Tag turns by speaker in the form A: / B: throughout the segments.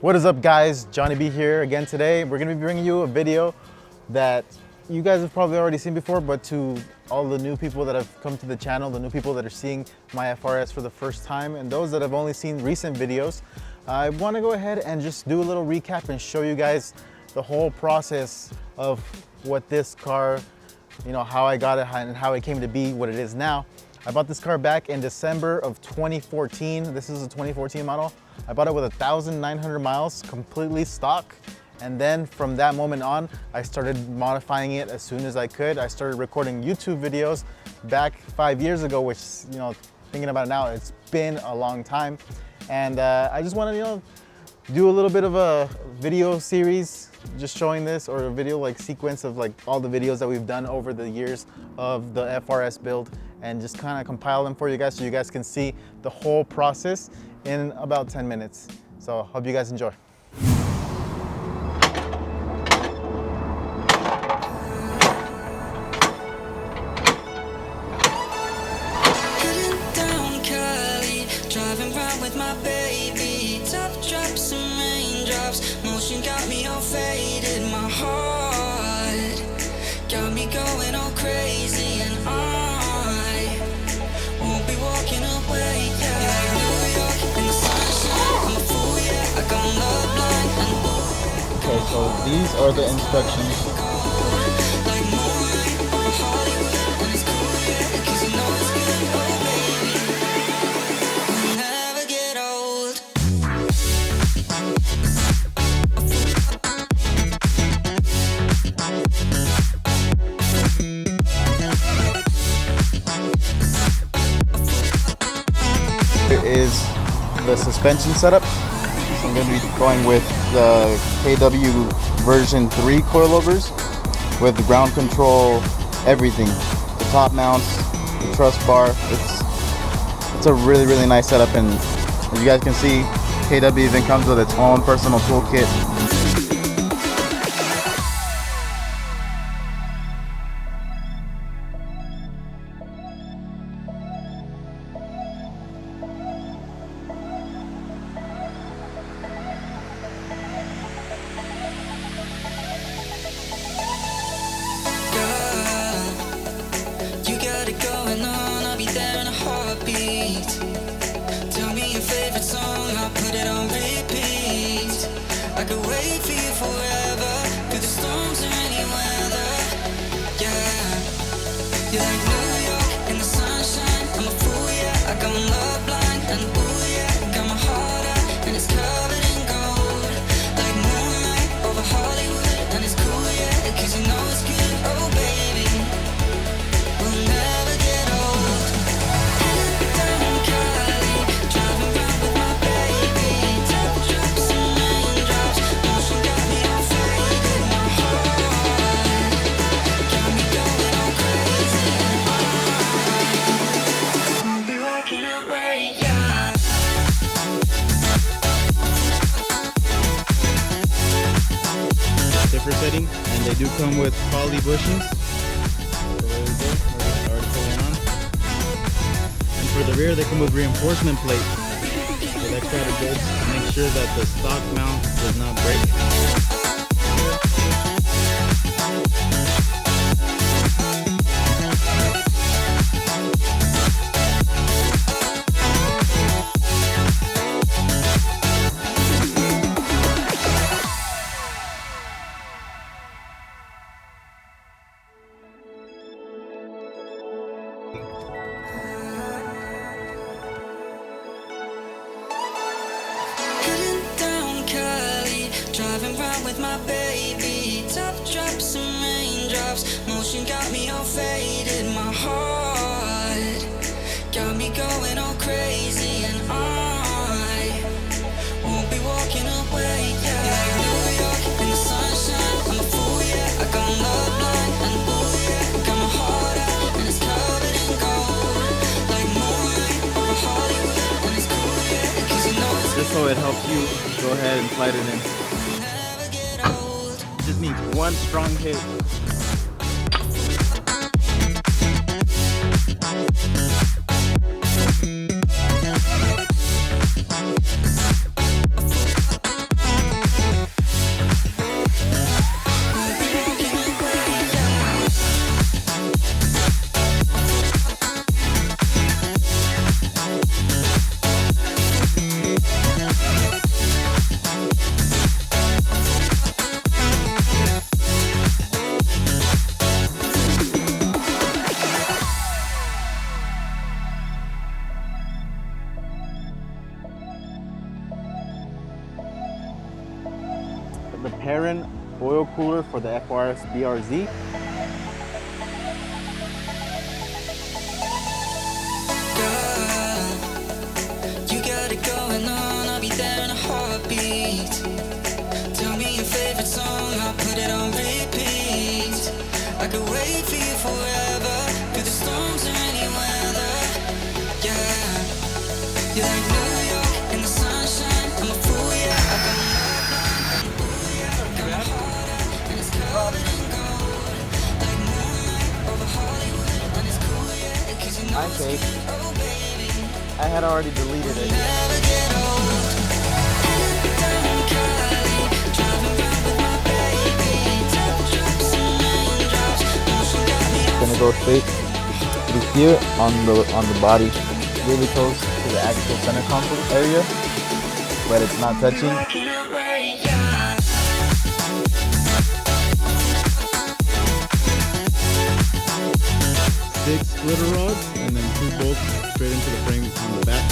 A: What is up, guys? Johnny B here again today. We're gonna be bringing you a video that you guys have probably already seen before, but to all the new people that have come to the channel, the new people that are seeing my FRS for the first time, and those that have only seen recent videos, I wanna go ahead and just do a little recap and show you guys the whole process of what this car, you know, how I got it and how it came to be what it is now. I bought this car back in December of 2014. This is a 2014 model. I bought it with 1,900 miles, completely stock. And then from that moment on, I started modifying it as soon as I could. I started recording YouTube videos back 5 years ago, which, you know, thinking about it now, it's been a long time. And I just want to, you know, do a little bit of a video series just showing this, or a video like sequence of like all the videos that we've done over the years of the FRS build, and just kind of compile them for you guys so you guys can see the whole process in about 10 minutes. So hope you guys enjoy.
B: Driving around with my baby, top drops and raindrops, motion got me all faded, my heart got me going all crazy, and I won't be walking away, yeah. Like New York in the sunshine, I'm a fool, yeah, I got love blind and
A: okay, so these are the instructions.
B: like moonlight over Hollywood, and it's cool, yeah, 'cause you know it's good, oh baby.
A: Here is the suspension setup. So I'm going to be going with the KW version 3 coilovers with the ground control, everything. The top mounts, the truss bar. It's a really nice setup, and as you guys can see, KW even comes with its own personal toolkit. Setting, and they do come with poly bushings. So there we go, there's the article on. And for the rear, they come with reinforcement plates with extra bolts to make sure that the stock mount does not break.
B: Driving around with my baby, top drops and raindrops, motion got me all faded, my heart got me going all crazy, and I won't be walking away, yeah. Like New York in the sunshine, I'm a fool, yeah, I got love blind and ooh, yeah, got my heart out and it's covered in gold, like moonlight over Hollywood, and it's cool, yeah, 'cause you know it's
A: just so it helps you go ahead and slide it in. Just needs one strong hit. the Perrin oil cooler for the FRS BRZ.
B: You got it going on, I'll be there in a heartbeat. Tell me your favorite song, I'll put it on repeat. I could wait for you forever, through the storms or any weather. Yeah, you're like New York in the sunshine. I'm a fool, yeah. I got my ooh, yeah. Got my heart out, and it's covered in gold. Like moonlight over Hollywood, and it's cool, yeah. 'Cause you know
A: Hi,
B: it's
A: Kate.
B: good, oh baby.
A: I had already deleted it.
B: Never get old. Down Cali, driving around with my baby. Top drops and raindrops, motion got me
A: It's gonna go straight through here on the body, really close to the actual center console area, but it's not touching.
B: walking away, yeah.
A: 6 splitter rods and then 2 bolts straight into the frame on the back.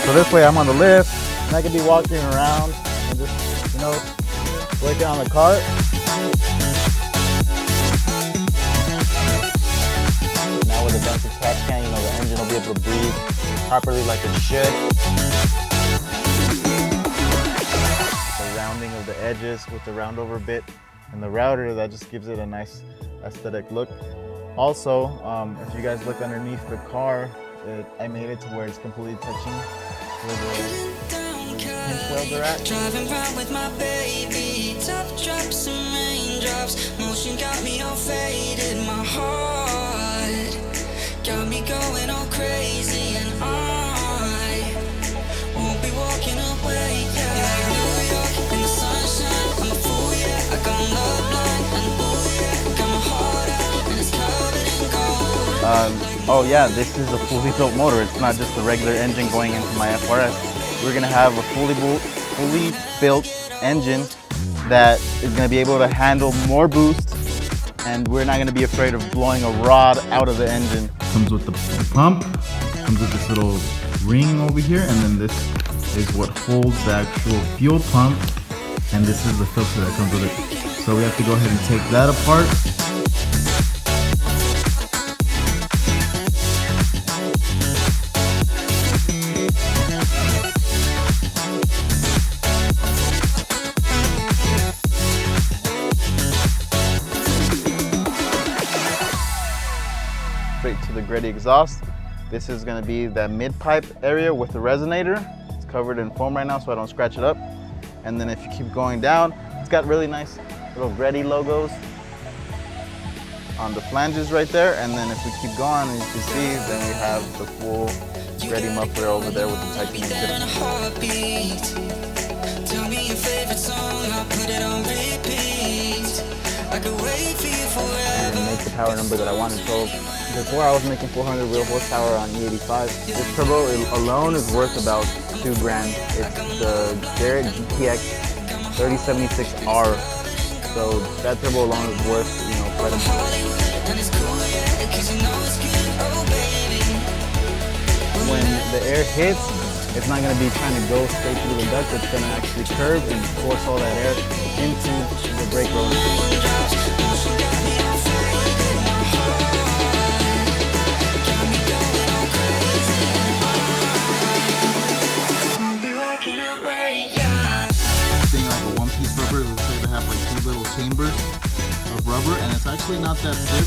A: So this way I'm on the lift and I can be walking around and just, you know, working on the cart. Now with the vented catch can, you know, the engine will be able to breathe properly like it should. The rounding of the edges with the round over bit and the router, that just gives it a nice aesthetic look. Also, if you guys look underneath the car, I made it to where it's completely touching where the pinch welds are at.
B: Driving around with my baby, top drops and raindrops, motion got me all faded, my heart got me going all crazy, and I won't be walking away, yeah. Like New York in the sunshine, I'm a fool, yeah. I got love line and ooh, yeah. Got my heart out and it's covered in gold.
A: Oh yeah, this is a fully built motor. It's not just a regular engine going into my FRS. We're gonna have a fully built engine that is gonna be able to handle more boost, and we're not gonna be afraid of blowing a rod out of the engine. Comes with the pump, comes with this little ring over here, and then this is what holds the actual fuel pump, and this is the filter that comes with it. So we have to go ahead and take that apart. Straight to the Gretty exhaust. This is going to be that mid pipe area with the resonator. It's covered in foam right now so I don't scratch it up. And then if you keep going down, it's got really nice little Gretty logos on the flanges right there. And then if we keep going, as you can see, then we have the full Gretty muffler over there with the titanium tip.
B: Tell me your favorite song, I'll put it on repeat. I could wait for you forever.
A: And make the power number that I wanted. So before I was making 400 real horsepower on E85. This turbo alone is worth about $2 grand. It's the Garrett GTX 3076R. So that turbo alone is worth, you know, quite a bit. When the air hits, it's not going to be trying to go straight through the duct. It's going to actually curve and force all that air into the brake roller. Like a one-piece rubber, it looks like they have like 2 little chambers of rubber, and it's actually not that thick.